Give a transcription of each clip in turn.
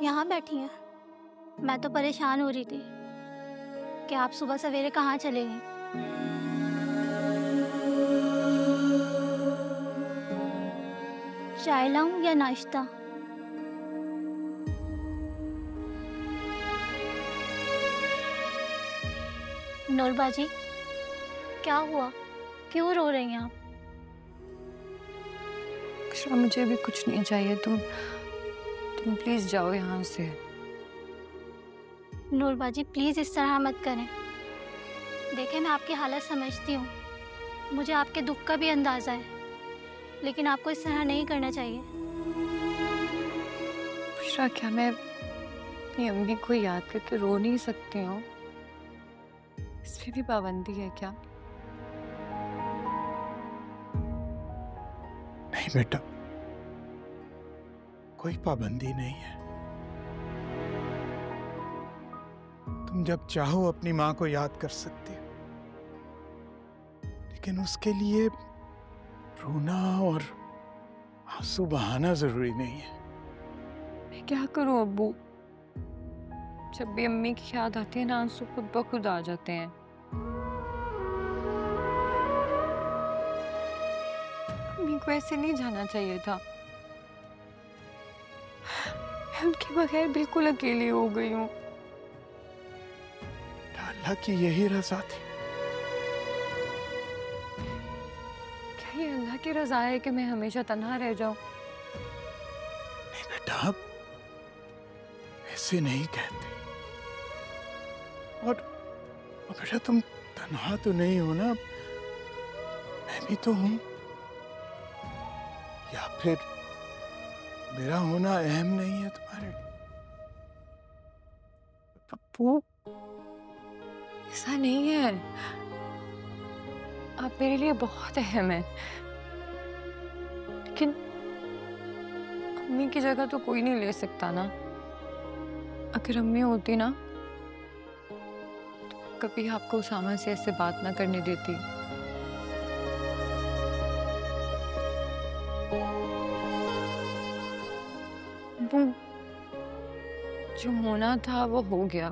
यहाँ बैठी हैं। मैं तो परेशान हो रही थी कि आप सुबह सवेरे कहाँ चले गए। चाय लाऊं या नाश्ता? नूरबाजी, क्या हुआ? क्यों रो रही हैं आप? अक्षरा, मुझे भी कुछ नहीं चाहिए। तुम प्लीज जाओ यहाँ से। नूरबाजी प्लीज़ इस तरह मत करें। देखें, मैं आपकी हालत समझती हूँ, मुझे आपके दुख का भी अंदाज़ा है, लेकिन आपको इस तरह नहीं करना चाहिए। अक्षरा, क्या मैं अपनी अम्मी को याद करके रो नहीं सकती हूँ? इसमें भी पाबंदी है क्या? नहीं बेटा, कोई पाबंदी नहीं है। तुम जब चाहो अपनी माँ को याद कर सकती हो, लेकिन उसके लिए रोना और आंसू बहाना जरूरी नहीं है। मैं क्या करूँ अब्बू? जब भी अम्मी की याद आती है ना, आंसू खुद ब खुद आ जाते हैं। अम्मी को ऐसे नहीं जाना चाहिए था। मैं उनके बगैर बिल्कुल अकेली हो गई हूँ। अल्लाह की यही रज़ा थी। क्या ये अल्लाह की रज़ा है कि मैं हमेशा तन्हा रह जाऊं? नहीं बेटा, ऐसे नहीं कहते। और बेटा, तुम तन्हा तो नहीं हो ना? मैं भी तो हूं। या फिर मेरा होना अहम नहीं है तुम्हारे लिए? पप्पू, ऐसा नहीं है। आप मेरे लिए बहुत अहम हैं, लेकिन अम्मी की जगह तो कोई नहीं ले सकता ना। अगर अम्मी होती ना, तो कभी आपको उसामा से ऐसे बात ना करने देती। वो जो होना था वो हो गया,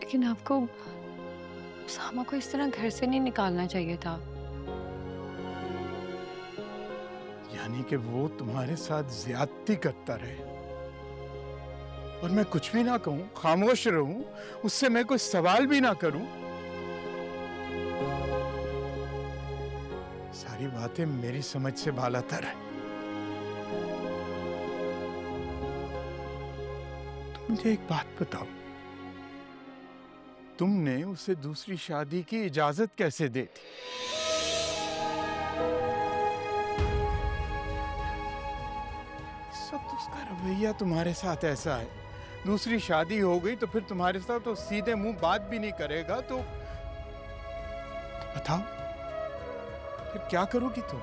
लेकिन आपको उसामा को इस तरह घर से नहीं निकालना चाहिए था। यानी कि वो तुम्हारे साथ ज्यादती करता रहे और मैं कुछ भी ना कहूं, खामोश रहूं, उससे मैं कोई सवाल भी ना करूं? सारी बातें मेरी समझ से बालातर है। तुम मुझे एक बात बताओ, तुमने उसे दूसरी शादी की इजाजत कैसे दे दी? इस वक्त उसका रवैया तुम्हारे साथ ऐसा है, दूसरी शादी हो गई तो फिर तुम्हारे साथ तो सीधे मुंह बात भी नहीं करेगा। तो बताओ, फिर क्या करोगी तुम?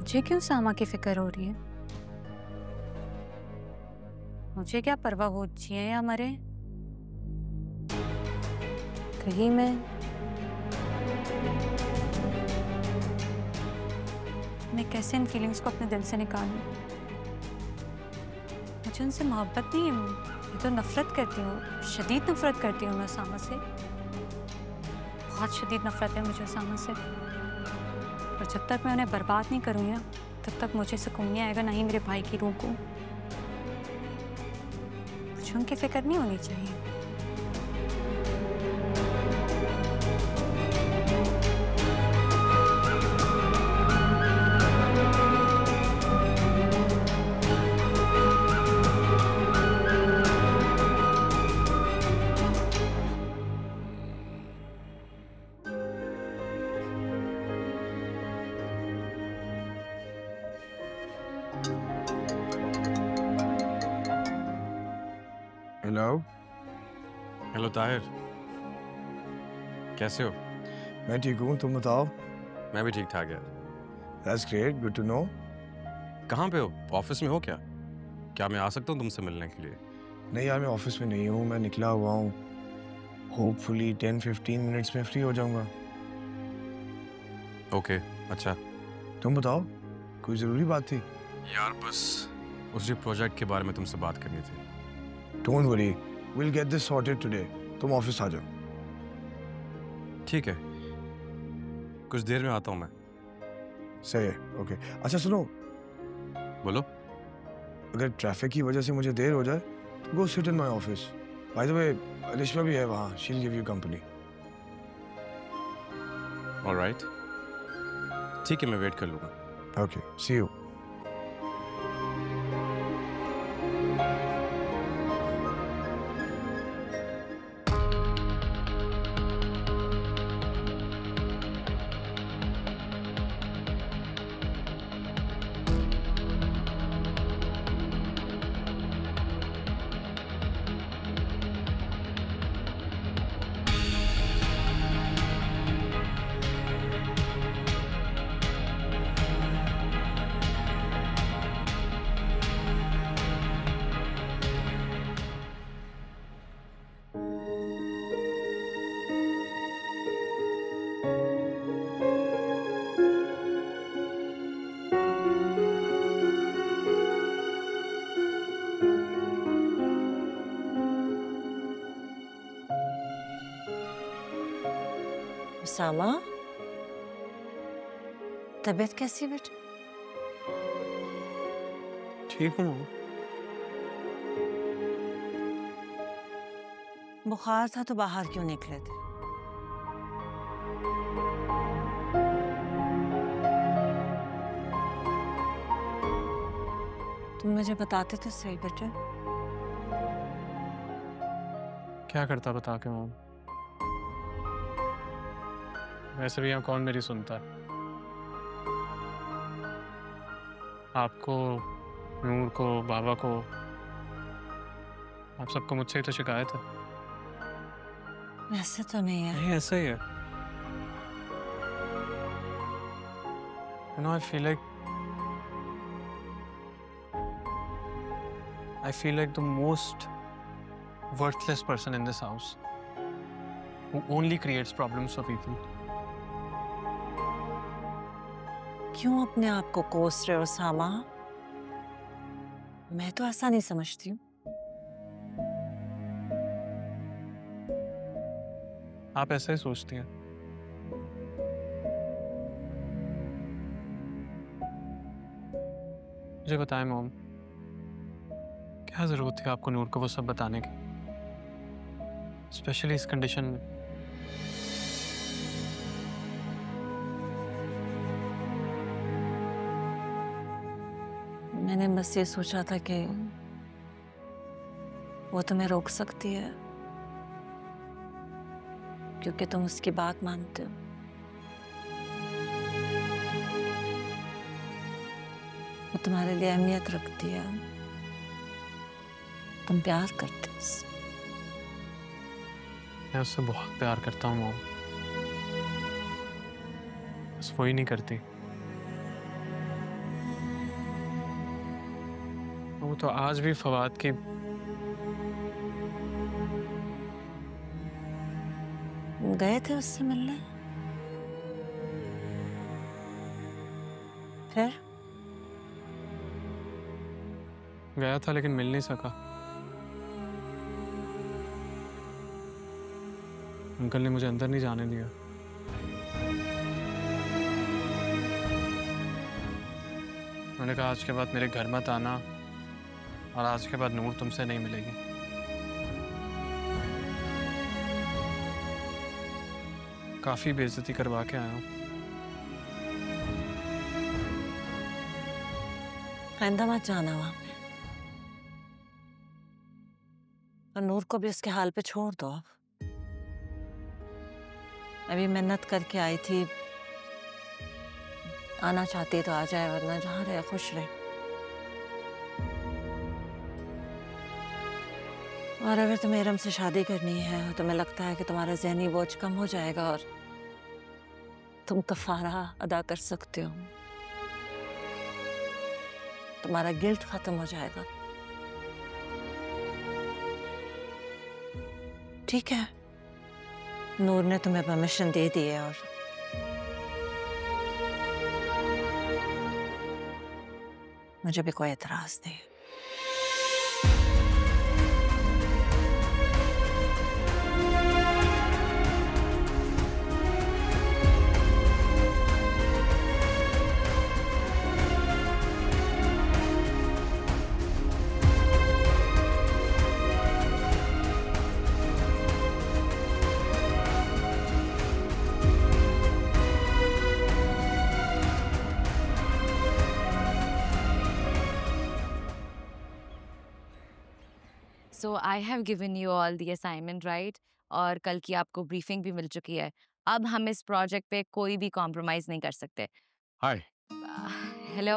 मुझे क्यों सामा की फिक्र हो रही है? मुझे क्या परवाह हो जिए या मरे? कहीं मैं कैसे इन फीलिंग्स को अपने दिल से निकालूं? मुझे उनसे मोहब्बत नहीं है, मैं तो नफरत करती हूँ, शदीद नफरत करती हूँ मैं सामा से। बहुत शदीद नफरत है मुझे सामा से। और जब तक मैं उन्हें बर्बाद नहीं करूँगी ना, तब तक मुझे सुकून नहीं आएगा, ना ही मेरे भाई की रूह को। मुझे उनकी फिक्र नहीं होनी चाहिए। हेलो। हेलो ताहिर, कैसे हो? मैं ठीक हूँ, तुम बताओ। मैं भी ठीक ठाक यार। That's great, good to know. कहाँ पे हो? ऑफिस में हो क्या? क्या मैं आ सकता हूँ तुमसे मिलने के लिए? नहीं यार, मैं ऑफिस में नहीं हूँ, मैं निकला हुआ हूँ। होपफुली 10-15 मिनट्स में फ्री हो जाऊँगा। ओके, अच्छा। तुम बताओ, कोई ज़रूरी बात थी? यार बस उसी प्रोजेक्ट के बारे में तुमसे बात करनी थी। Don't worry, will get this sorted today. तुम ऑफिस आ जाओ। ठीक है, कुछ देर में आता हूँ मैं। सही है, ओके। अच्छा सुनो, बोलो। अगर ट्रैफिक की वजह से मुझे देर हो जाए तो go sit in my office. By the way, Rishma भी है वहाँ, she will give you company. Alright, ठीक है, मैं वेट कर लूँगा। Okay, see you. सामा, तबीयत कैसी बेटा? ठीक हूँ। बुखार था तो बाहर क्यों निकले थे? तुम मुझे बताते तो सही बेटा। क्या करता बता के मॉम? वैसे भी यहाँ कौन मेरी सुनता है? आपको, नूर को, बाबा को, आप सबको मुझसे ही तो शिकायत है। वैसे तो नहीं है। नहीं, ऐसा ही है। You know, I feel like the most worthless person in this house who only creates problems for people. क्यों अपने आप को कोस रहे हो सामा? मैं तो ऐसा नहीं समझती हूँ। आप ऐसा ही सोचती हैं। मुझे बताएं मॉम, क्या जरूरत थी आपको नूर को वो सब बताने की, स्पेशली इस कंडीशन में? मैंने बस ये सोचा था कि वो तुम्हें रोक सकती है क्योंकि तुम उसकी बात मानते हो। वो तुम्हारे लिए अहमियत रखती है, तुम प्यार करते हो उससे। मैं उससे बहुत प्यार करता हूँ मॉम, बस वो ही नहीं करती। वो तो आज भी फवाद की गए थे उससे मिलने? फिर गया था लेकिन मिल नहीं सका। अंकल ने मुझे अंदर नहीं जाने दिया। मैंने कहा आज के बाद मेरे घर मत आना और आज के बाद नूर तुमसे नहीं मिलेगी। काफी बेइज्जती करवा के आया हूँ। आइंदा मत जाना वहां पे, और नूर को भी उसके हाल पे छोड़ दो। अभी मेहनत करके आई थी, आना चाहती तो आ जाए, वरना जहाँ रहे खुश रहे। और अगर तुम्हें इरम से शादी करनी है और तुम्हें लगता है कि तुम्हारा ज़हनी बोझ कम हो जाएगा और तुम कफारा अदा कर सकते हो, तुम्हारा गिल्ट खत्म हो जाएगा, ठीक है? नूर ने तुम्हें परमिशन दे दी है और मुझे भी कोई एतराज नहीं। So I have given you all the assignment, right? और कल की आपको ब्रीफिंग भी मिल चुकी है। अब हम इस प्रोजेक्ट पे कोई भी कॉम्प्रोमाइज नहीं कर सकते। हाय। हेलो,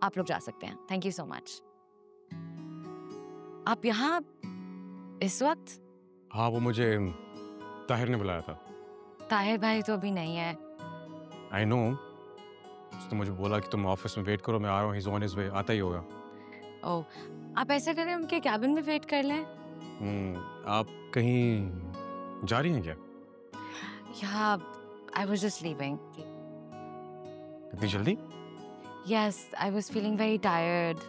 आप लोग जा सकते हैं। Thank you so much. आप यहाँ इस वक्त? हाँ, वो मुझे ताहिर ने बुलाया था। ताहिर भाई तो अभी नहीं है। आई नो, उसने मुझे बोला कि तुम ऑफिस में वेट करो, मैं आ रहा हूँ, he's on his way, आता ही होगा। ओह, आप ऐसा करें उनके कैबिन में वेट कर लें। आप कहीं जा रही हैं क्या? Yeah, I was just leaving. इतनी जल्दी? Yes, I was feeling very tired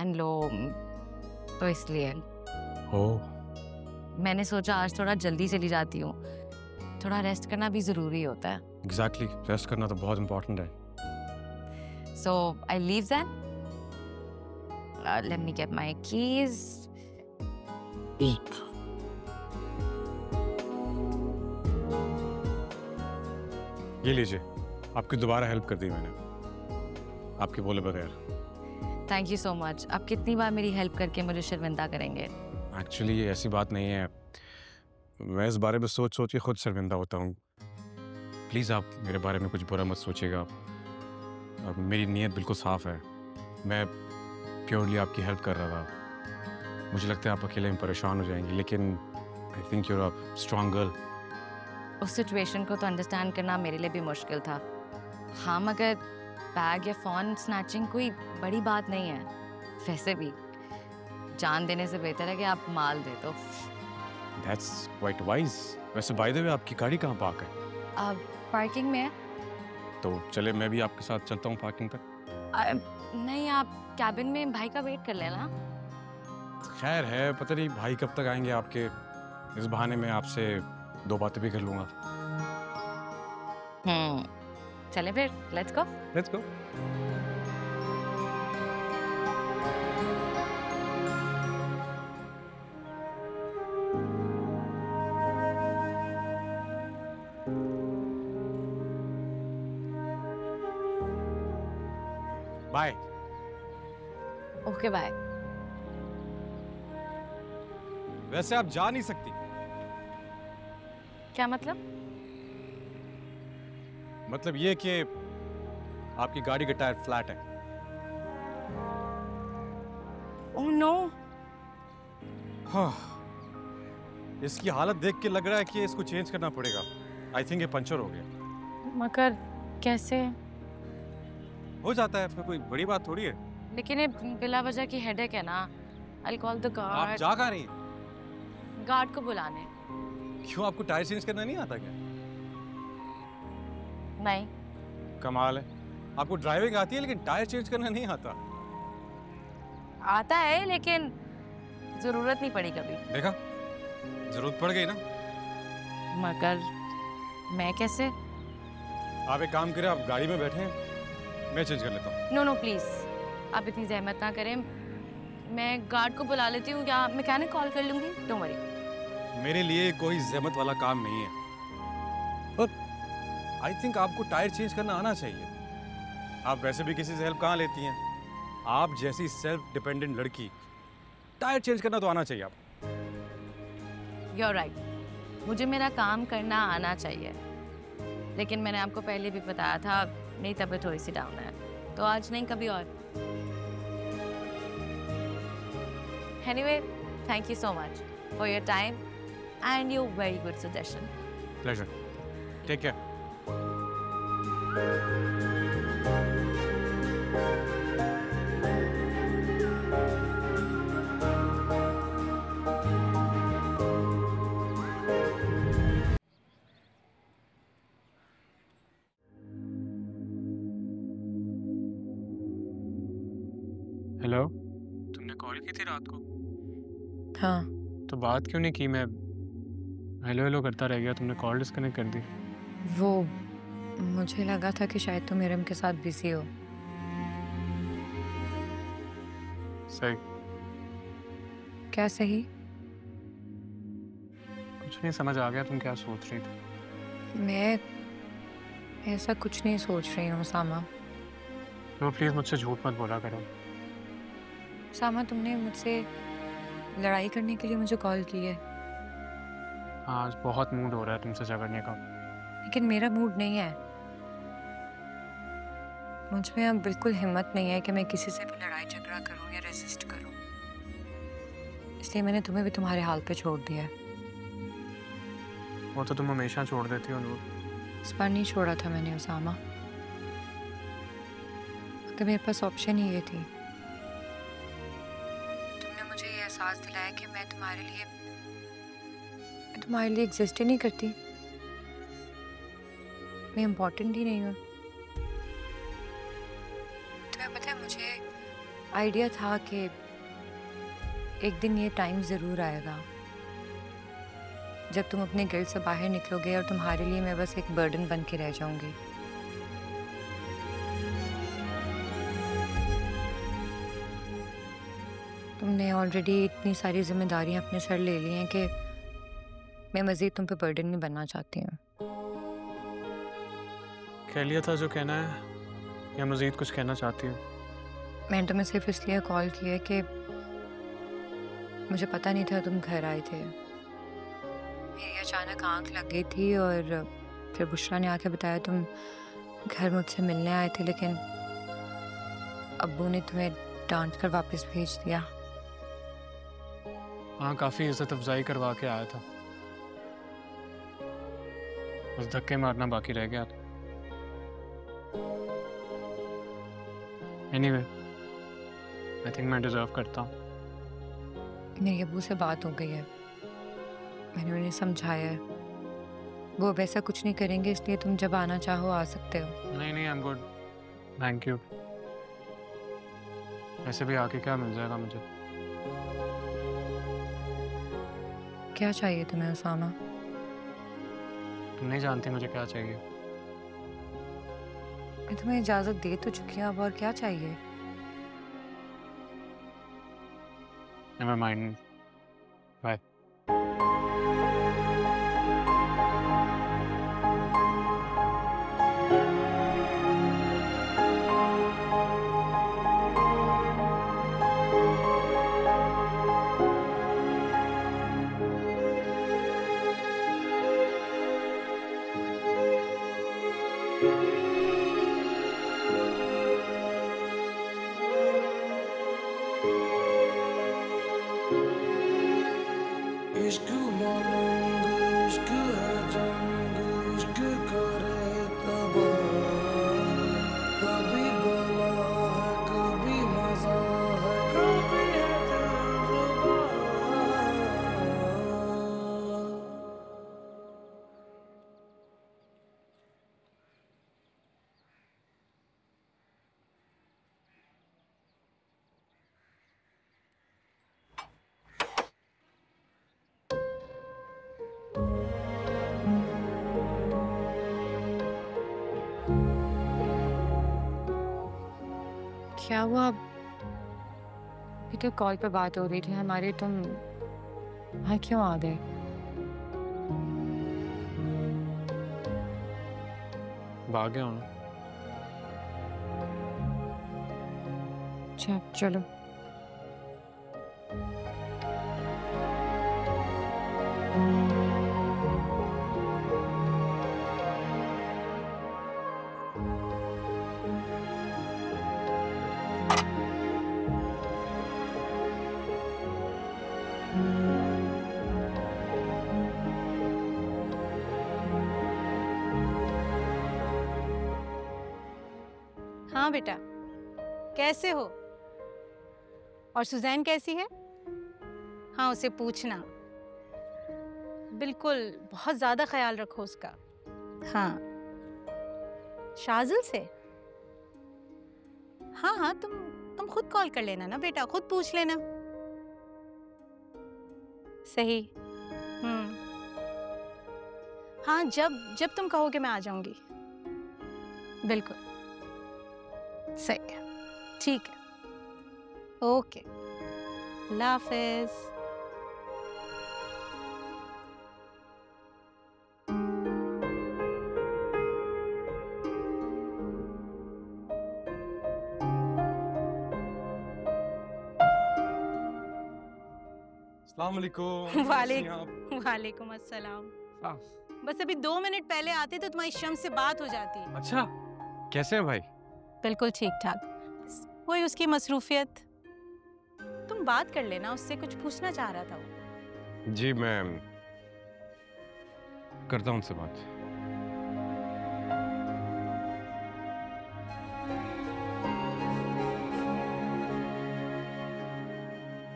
and low, तो इसलिए। मैंने सोचा आज थोड़ा जल्दी चली जाती हूँ। थोड़ा रेस्ट करना भी जरूरी होता है। Exactly, रेस्ट करना तो बहुत इम्पोर्टेंट है। So I leave then. Let me get my keys. ये लीजिए, आपकी दोबारा हेल्प कर दी मैंने, आपके बोले बगैर। Thank you so much. आप कितनी बार मेरी हेल्प करके मुझे शर्मिंदा करेंगे? एक्चुअली ये ऐसी बात नहीं है, मैं इस बारे में सोच सोच के खुद शर्मिंदा होता हूँ। प्लीज़ आप मेरे बारे में कुछ बुरा मत सोचिएगा। मेरी नीयत बिल्कुल साफ़ है, मैं प्योरली आपकी हेल्प कर रहा था। मुझे लगता है आप अकेले में परेशान हो जाएंगी, लेकिन I think you're a strong girl. उस सिचुएशन को तो अंडरस्टैंड करना मेरे लिए भी मुश्किल था। हाँ, मगर बैग या फ़ोन स्नैचिंग कोई बड़ी बात नहीं है। वैसे भी जान देने से बेहतर है कि आप माल दे दो। That's quite wise। वैसे बाय द वे आपकी गाड़ी कहाँ पार्क है? अब पार्किंग में है। तो चले मैं भी आपके साथ चलता हूँ पार्किंग पर। नहीं, आप कैबिन में भाई का वेट कर लेना। खैर है, पता नहीं भाई कब तक आएंगे आपके। इस बहाने में आपसे दो बातें भी कर लूँगा। चले फिर, let's go. Let's go. Bye. Okay bye. वैसे आप जा नहीं सकती। क्या मतलब? मतलब ये कि आपकी गाड़ी का टायर फ्लैट है। Oh no. हाँ, इसकी हालत देख के लग रहा है कि इसको चेंज करना पड़ेगा। आई थिंक ये पंचर हो गया। मगर कैसे? हो जाता है, फिर कोई बड़ी बात थोड़ी है। लेकिन ये बिला वजह की हेडेक है ना। I'll call the आप guard. जा कहाँ रही हैं? गार्ड को बुलाने। क्यों, आपको टायर चेंज करना नहीं आता क्या? नहीं। कमाल है, आपको ड्राइविंग आती है लेकिन टायर चेंज करना नहीं आता। आता है लेकिन जरूरत नहीं पड़ी कभी। देखा, जरूरत पड़ गई ना। मगर मैं कैसे? आप एक काम करें, आप गाड़ी में बैठे, मैं चेंज कर लेता हूँ। नो नो प्लीज, आप इतनी जहमत ना करें। मैं गार्ड को बुला लेती हूँ या मैकेनिक कॉल कर लूँगी। Don't worry. मेरे लिए कोई जहमत वाला काम नहीं है। और आई थिंक आपको टायर चेंज करना आना चाहिए। आप वैसे भी किसी से हेल्प कहाँ लेती हैं? आप जैसी सेल्फ डिपेंडेंट लड़की, टायर चेंज करना तो आना चाहिए आपको। यू आर राइट, मुझे मेरा काम करना आना चाहिए। लेकिन मैंने आपको पहले भी बताया था मेरी तबीयत थोड़ी सी डाउन है, तो आज नहीं कभी और। Anyway, thank you so much for your time and your very good suggestion. Pleasure, take care. Hello, तुमने कॉल की थी रात को? हाँ। तो बात क्यों नहीं की? मैं हेलो हेलो करता रह गया, तुमने कॉल डिस्कनेक्ट कर दी। वो मुझे लगा था कि शायद तुम इरम के साथ बिजी हो। सही। क्या सही? कुछ नहीं समझ आ गया तुम क्या सोच रही थी। मैं ऐसा कुछ नहीं सोच रही हूँ सामा। नो प्लीज़, मुझसे झूठ मत बोला करो। सामा, तुमने मुझसे लड़ाई करने के लिए मुझे कॉल की है। हाँ, आज बहुत मूड हो रहा है तुमसे झगड़ने का। लेकिन मेरा मूड नहीं है। मुझ में अब बिल्कुल हिम्मत नहीं है कि मैं किसी से भी लड़ाई झगड़ा करूं या रेजिस्ट करूं। इसलिए मैंने तुम्हें भी तुम्हारे हाल पे छोड़ दिया है। वो तो तुम हमेशा छोड़ देती हो नूर। इस बार नहीं छोड़ा था मैंने उसामा। तो मेरे पास ऑप्शन ही ये थी। तुमने मुझे ये एहसास दिलाया कि मैं तुम्हारे लिए एग्जिस्ट ही नहीं करती। मैं इम्पोर्टेंट ही नहीं हूँ। तुम्हें पता है, मुझे आइडिया था कि एक दिन ये टाइम ज़रूर आएगा जब तुम अपने गिल्ड से बाहर निकलोगे और तुम्हारे लिए मैं बस एक बर्डन बन के रह जाऊंगी। तुमने ऑलरेडी इतनी सारी जिम्मेदारियां अपने सर ले ली हैं कि मैं मज़ीद तुम पे बर्डन नहीं बनना चाहती हूँ। कह लिया था जो कहना है, या मज़ीद कुछ कहना चाहती हो? मैंने तुम्हें सिर्फ इसलिए कॉल किया कि मुझे पता नहीं था तुम घर आए थे। मेरी अचानक आंख लग गई थी और फिर बुशरा ने आके बताया तुम घर मुझसे मिलने आए थे, लेकिन अब्बू ने तुम्हें डांट कर वापस भेज दिया। हाँ, काफ़ी इज्जत अफजाई करवा के आया था, बस धक्के मारना बाकी रह गया था। एनीवे, आई थिंक मैं डिजर्व करता हूँ। मेरी अब्बू से बात हो गई है, मैंने उन्हें समझाया है। वो वैसा कुछ नहीं करेंगे, इसलिए तुम जब आना चाहो आ सकते हो। नहीं नहीं, I am good, thank you. ऐसे भी आके क्या मिल जाएगा मुझे? क्या चाहिए तुम्हें उसामा? तुम नहीं जानती मुझे क्या चाहिए। मैं तुम्हें इजाज़त दे तो चुकी हूँ, अब और क्या चाहिए? Never mind, bye. क्या हुआ? अभी तो कॉल पे बात हो रही थी हमारी, तुम हाँ क्यों आ गए? भाग गया हूँ ना। अच्छा चलो। हाँ बेटा, कैसे हो? और सुजैन कैसी है? हाँ उसे पूछना, बिल्कुल बहुत ज़्यादा ख्याल रखो उसका। हाँ शाजिल से? हाँ हाँ तुम खुद कॉल कर लेना ना बेटा, खुद पूछ लेना। सही। हाँ जब तुम कहोगे मैं आ जाऊंगी। बिल्कुल सही है, ठीक है, ओके, अल्लाह हाफिज। अस्सलाम वालेकुम। वालेकुम अस्सलाम। बस अभी 2 मिनट पहले आते तो तुम्हारी शम्स से बात हो जाती। अच्छा, कैसे है भाई? बिल्कुल ठीक ठाक, वही उसकी मसरूफियत। तुम बात कर लेना उससे, कुछ पूछना चाह रहा था वो। जी मैं करता हूँ उनसे बात।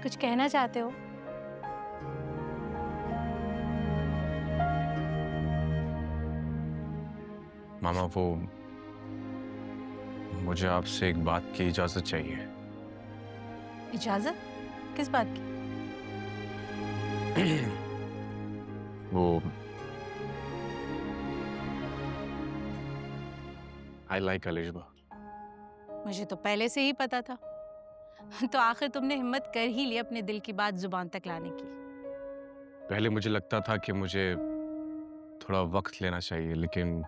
कुछ कहना चाहते हो? मामा वो मुझे आपसे एक बात की इजाजत चाहिए। इजाजत? किस बात की? वो आई लाइक अलिशबा। मुझे तो पहले से ही पता था। तो आखिर तुमने हिम्मत कर ही ली अपने दिल की बात जुबान तक लाने की। पहले मुझे लगता था कि मुझे थोड़ा वक्त लेना चाहिए, लेकिन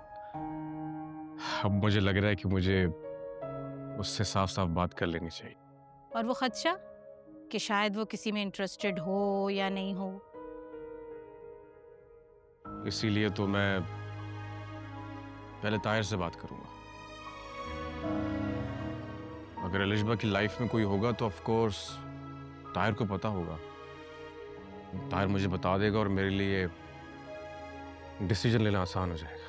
अब मुझे लग रहा है कि मुझे उससे साफ साफ बात कर लेनी चाहिए। और वो खदशा कि शायद वो किसी में इंटरेस्टेड हो या नहीं हो? इसीलिए तो मैं पहले ताहिर से बात करूंगा। अगर अलिशबा की लाइफ में कोई होगा तो ऑफ कोर्स ताहिर को पता होगा। ताहिर मुझे बता देगा और मेरे लिए डिसीजन लेना आसान हो जाएगा।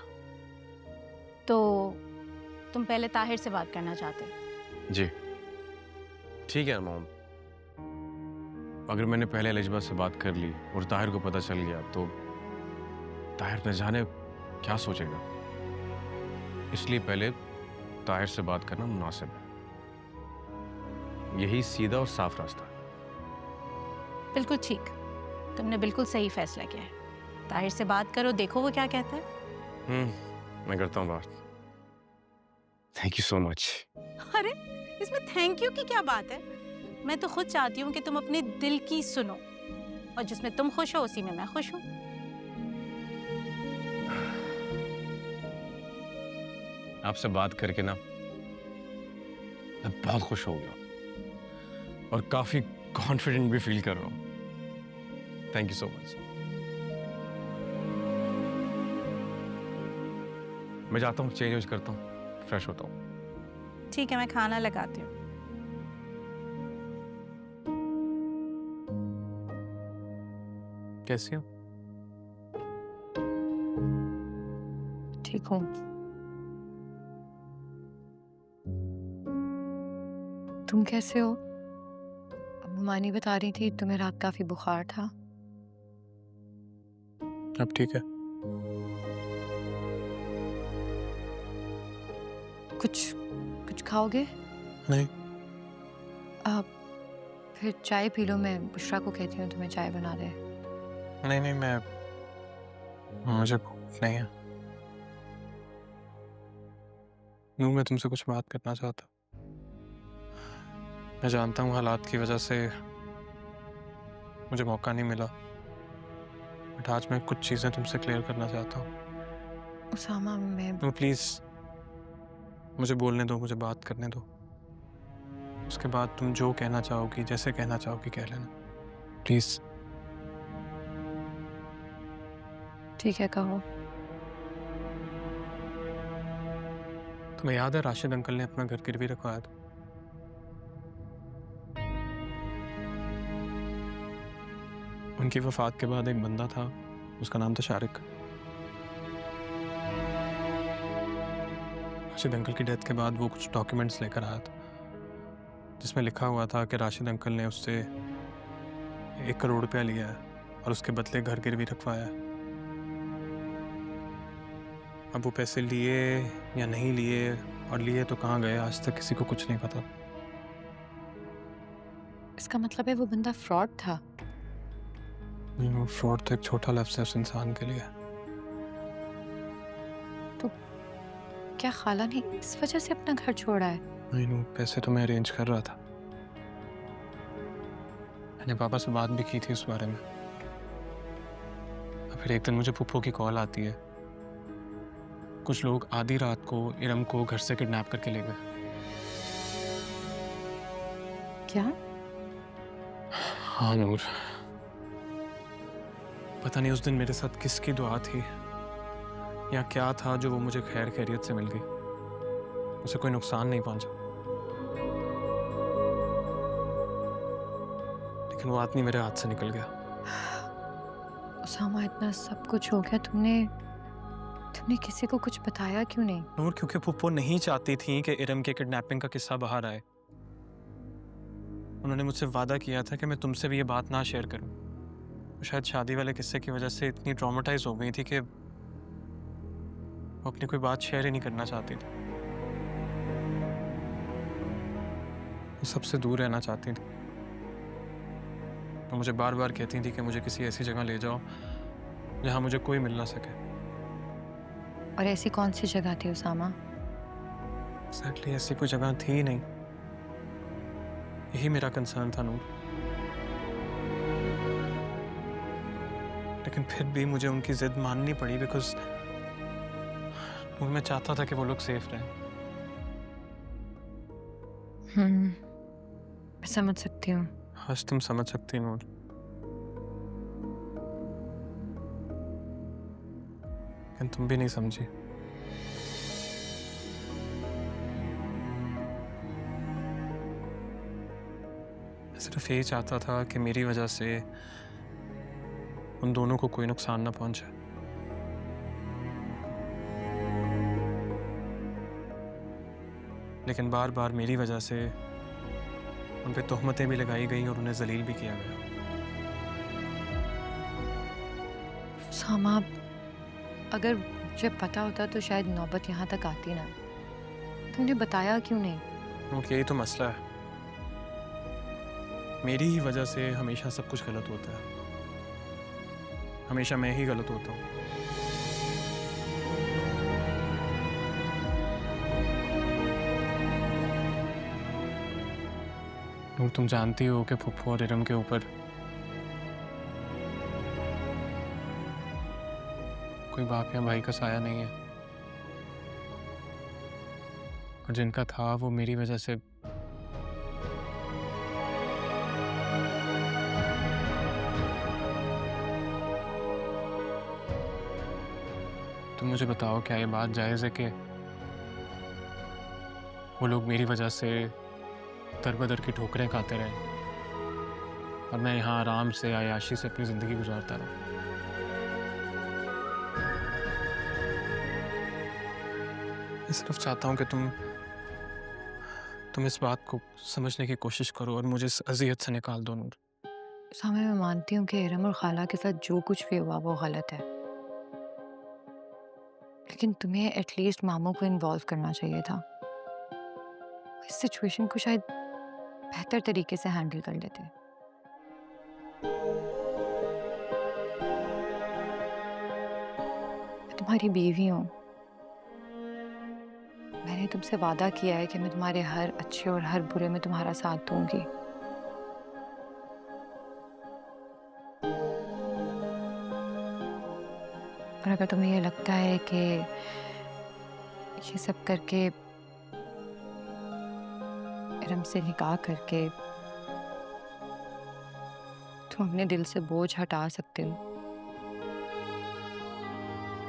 तो तुम पहले ताहिर से बात करना चाहते हो? जी ठीक है मॉम, अगर मैंने पहले अलिशबा से बात कर ली और ताहिर को पता चल गया तो ताहिर न जाने क्या सोचेगा, इसलिए पहले ताहिर से बात करना मुनासिब है। यही सीधा और साफ रास्ता है। बिल्कुल ठीक, तुमने बिल्कुल सही फैसला किया है। ताहिर से बात करो, देखो वो क्या कहता है। मैं करता हूँ बात। Thank you so much. अरे इसमें थैंक यू की क्या बात है? मैं तो खुद चाहती हूँ कि तुम अपने दिल की सुनो, और जिसमें तुम खुश हो उसी में मैं खुश हूँ। आपसे बात करके ना मैं बहुत खुश हो गया और काफी कॉन्फिडेंट भी फील कर रहा हूँ। Thank you so much. मैं जाता हूँ, चेंज करता हूँ, फ्रेश होता हूँ। ठीक है, मैं खाना लगाती हूँ। कैसी हो? ठीक हूँ। तुम कैसे हो? मानी बता रही थी तुम्हें रात काफी बुखार था। अब ठीक है? कुछ खाओगे? नहीं। आप फिर चाय पी लो, मैं बुशरा को कहती हूँ तुम्हें चाय बना दे। नहीं मुझे भूख नहीं है। नूर, मैं तुमसे कुछ बात करना चाहता हूँ। मैं जानता हूँ हालात की वजह से मुझे मौका नहीं मिला, बट आज मैं कुछ चीज़ें तुमसे क्लियर करना चाहता हूँ। उसामा, मैं तुम प्लीज़ मुझे बोलने दो, मुझे बात करने दो। उसके बाद तुम जो कहना चाहोगी, जैसे कहना चाहोगी कह लेना, प्लीज़। ठीक है, कहो। तुम्हें याद है राशिद अंकल ने अपना घर गिरवी रखवाया था? उनकी वफात के बाद एक बंदा था, उसका नाम था शारिक। राशिद अंकल की डेथ के बाद वो कुछ डॉक्यूमेंट्स लेकर आया था जिसमें लिखा हुआ था कि राशिद अंकल ने उससे 1 करोड़ रुपया लिया है और उसके बदले घर गिरवी रखवाया है। अब वो पैसे लिए या नहीं लिए, और लिए तो कहाँ गए, आज तक किसी को कुछ नहीं पता। इसका मतलब है वो बंदा फ्रॉड था। फ्रॉड तो एक छोटा लफ्ज़ है उस इंसान के लिए। तो क्या खाला ने इस वजह से अपना घर छोड़ा है? नहीं, पैसे तो मैं अरेंज कर रहा था। मैंने पापा से बात भी की थी उस बारे में। फिर एक दिन मुझे पुप्पो की कॉल आती है। कुछ लोग आधी रात को इरम को घर से किडनैप करके ले गए। क्या? हाँ नूर, पता नहीं उस दिन मेरे साथ किसकी दुआ थी या क्या था जो वो मुझे खैर खैरियत से मिल गई। उसे कोई नुकसान नहीं पहुंचा, लेकिन वो आदमी मेरे हाथ से निकल गया। उसामा, इतना सब कुछ हो गया, तुमने किसी को कुछ बताया क्यों नहीं? नूर, क्योंकि पुप्पो नहीं चाहती थी कि इरम के किडनैपिंग का किस्सा बाहर आए। उन्होंने मुझसे वादा किया था कि मैं तुमसे भी ये बात ना शेयर करूं। वो शायद शादी वाले किस्से की वजह से इतनी ट्रॉमेटाइज हो गई थी कि वो अपनी कोई बात शेयर ही नहीं करना चाहती थी। वो सबसे दूर रहना चाहती थी। वो मुझे बार बार कहती थी कि मुझे किसी ऐसी जगह ले जाओ जहां मुझे कोई मिल ना सके। और ऐसी कौन सी जगह थी उसामा? एक्जेक्टली ऐसी कोई जगह थी ही नहीं। यही मेरा कंसर्न था नूर। लेकिन फिर भी मुझे उनकी जिद माननी पड़ी, बिकॉज मैं चाहता था कि वो लोग सेफ रहें। मैं समझ सकती हूँ। आज तुम समझ सकती नूर। लेकिन तुम भी नहीं समझी। मैं सिर्फ यही चाहता था कि मेरी वजह से उन दोनों को कोई नुकसान ना पहुंचे। लेकिन बार बार मेरी वजह से उन पे तोहमतें भी लगाई गई और उन्हें जलील भी किया गया। उसामा, अगर मुझे पता होता तो शायद नौबत यहाँ तक आती ना। तुमने बताया क्यों नहीं? क्योंकि यही तो मसला है। मेरी ही वजह से हमेशा सब कुछ गलत होता है। हमेशा मैं ही गलत होता हूँ। नूर, तुम जानती हो कि फुफ्फू और इरम के ऊपर कोई बाप या भाई का साया नहीं है, और जिनका था वो मेरी वजह से तुम मुझे बताओ, क्या ये बात जायज़ है कि वो लोग मेरी वजह से दर बदर की ठोकरें खाते रहे और मैं यहाँ आराम से आयाशी से अपनी ज़िंदगी गुजारता रहा? मैं सिर्फ चाहता हूँ कि तुम इस बात को समझने की कोशिश करो और मुझे इस अज़ियत से निकाल दो नूर। सामने मैं मानती हूँ कि इरम और खाला के साथ जो कुछ भी हुआ वो गलत है, लेकिन तुम्हें एटलीस्ट मामू को इन्वॉल्व करना चाहिए था। इस सिचुएशन को शायद बेहतर तरीके से हैंडल कर लेते। मैं तुम्हारी बीवी हूँ, मैंने तुमसे वादा किया है कि मैं तुम्हारे हर अच्छे और हर बुरे में तुम्हारा साथ दूंगी। और अगर तुम्हें ये लगता है कि ये सब करके, इरम से निकाह करके तुम अपने दिल से बोझ हटा सकते हो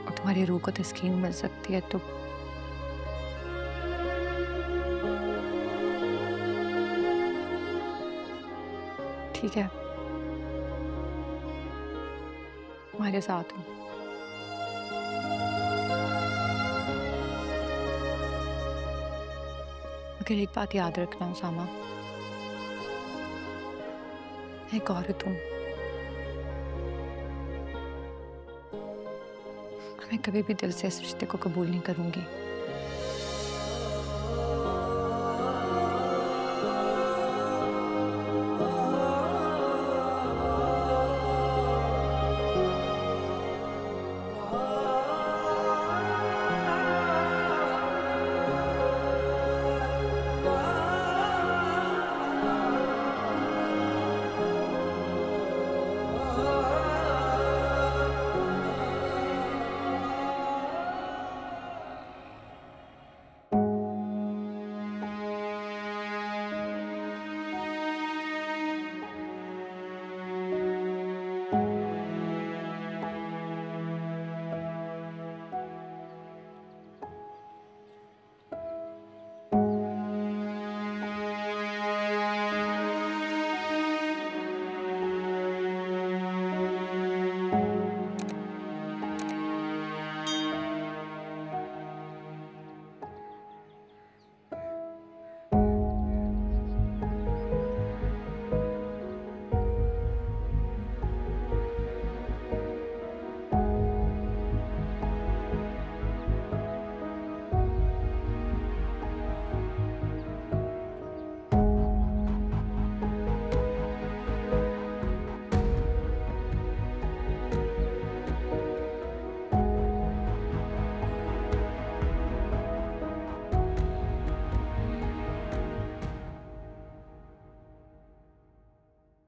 और तुम्हारी रूह को तस्कीन मिल सकती है, तो ठीक है, तुम्हारे साथ हूँ। मगर एक बात याद रखना उसामा, मैं एक औरत हूँ। मैं कभी भी दिल से इस रिश्ते को कबूल नहीं करूंगी।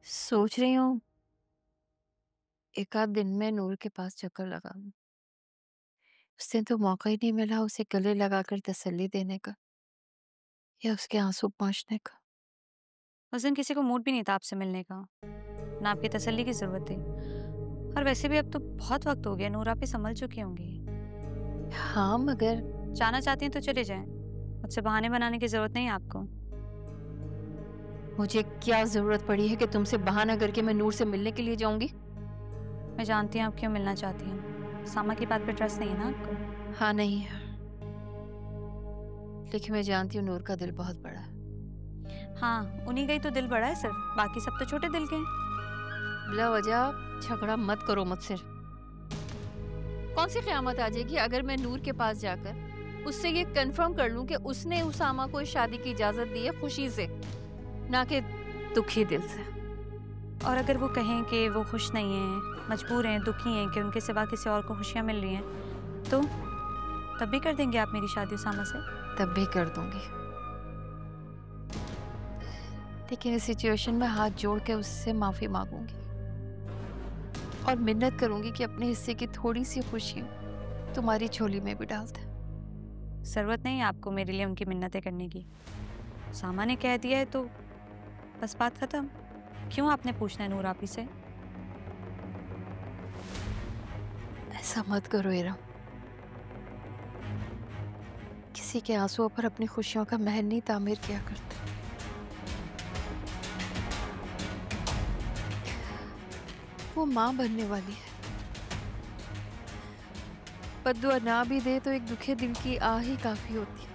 सोच रही हूँ एक आध दिन में नूर के पास चक्कर लगाऊं। उस दिन तो मौका ही नहीं मिला उसे गले लगाकर तसल्ली देने का या उसके आंसू पोंछने का। उस दिन किसी को मूड भी नहीं था आपसे मिलने का, ना आपकी तसल्ली की जरूरत थी। और वैसे भी अब तो बहुत वक्त हो गया, नूर आप ही संभल चुकी होंगी। हाँ मगर जाना चाहती हैं तो चले जाएं, मुझसे बहाने बनाने की जरूरत नहीं है आपको। मुझे क्या जरूरत पड़ी है कि तुमसे बहाना करके मैं नूर से मिलने के लिए जाऊंगी? मैं जानती हूँ आप क्यों मिलना चाहती हैं। सामा की बात पे ट्रस्ट नहीं है ना आपको? हाँ नहीं है, लेकिन मैं जानती हूँ नूर का दिल बहुत बड़ा है। हाँ उन्हीं का ही तो दिल बड़ा है सिर्फ, बाकी सब तो छोटे दिल के हैं। बिला वजह झगड़ा मत करो मुझसे। कौन सी क़यामत आ जाएगी अगर मैं नूर के पास जाकर उससे ये कंफर्म कर लूं कि उसने उसामा को इस शादी की इजाजत दी है खुशी से, ना कि दुखी दिल से। और अगर वो कहें कि वो खुश नहीं हैं, मजबूर हैं, दुखी हैं कि उनके सिवा किसी और को खुशियाँ मिल रही हैं, तो तब भी कर देंगे आप मेरी शादी उसामा से? तब भी कर दूंगी, लेकिन इस सिचुएशन में हाथ जोड़ के उससे माफी मांगूंगी और मिन्नत करूंगी कि अपने हिस्से की थोड़ी सी खुशी तुम्हारी झोली में भी डाल दे। जरूरत नहीं है आपको मेरे लिए उनकी मिन्नतें करने की। सामा ने कह दिया है तो बस बात खत्म। क्यों आपने पूछना है नूर आपी से? ऐसा मत करो इरम, किसी के आंसुओं पर अपनी खुशियों का महल नहीं तामीर किया करते। वो माँ बनने वाली है, बद्दुआ ना भी दे तो एक दुखे दिल की आह ही काफी होती है।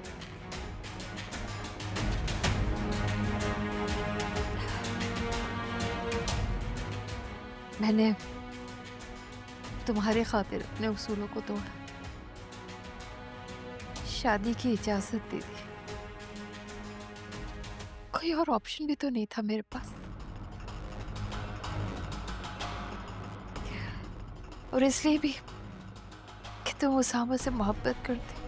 मैंने तुम्हारे खातिर अपने उसूलों को तोड़ा, शादी की इजाजत दे दी। कोई और ऑप्शन भी तो नहीं था मेरे पास, और इसलिए भी कि तुम उसामा से मोहब्बत करते।